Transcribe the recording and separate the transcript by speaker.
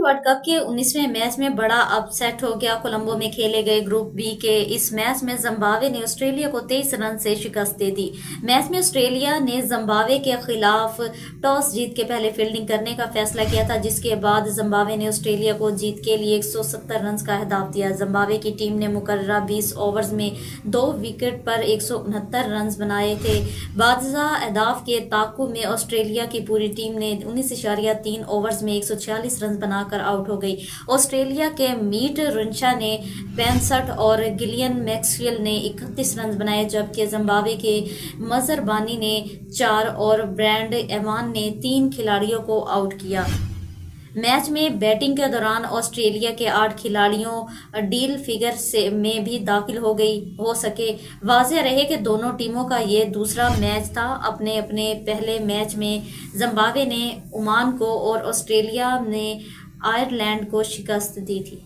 Speaker 1: World cup کے 19ویں match میں بڑا اپ سیٹ ہو گیا۔ کولمبو میں کھیلے گئے گروپ بی کے اس میچ میں زمبابوے نے آسٹریلیا کو 23 رن سے شکست دے دی۔ میچ میں آسٹریلیا نے زمبابوے کے خلاف ٹاس جیت کے پہلے فیلڈنگ کرنے کا فیصلہ کیا تھا، جس کے بعد زمبابوے نے آسٹریلیا کو جیت کے لیے 170 رنز کا اہداف دیا۔ زمبابوے کی ٹیم نے مقررہ 20 اوورز میں 2 وکٹ پر 169 رنز بنائے تھے۔ باضابطہ اہداف کے تعاقب میں آسٹریلیا کی پوری ٹیم نے 19.3 اوورز میں 146 رنز بنا کر آؤٹ ہو گئی۔ آسٹریلیا کے میٹ رنشا نے 65 اور گلین میکسویل نے 31 رنز بنائے، جبکہ زمبابوے کے مظہر بانی نے 4 اور برینڈ ایوان نے 3 کھلاڑیوں کو آؤٹ کیا۔ میچ میں بیٹنگ کے دوران آسٹریلیا کے 8 کھلاڑیوں ڈبل فگر میں بھی داخل ہو سکے۔ واضح رہے کہ دونوں ٹیموں کا یہ دوسرا میچ تھا۔ اپنے پہلے میچ میں زمبابوے نے عمان کو اور آسٹریلیا نے آئرلینڈ کو شکست دی تھی۔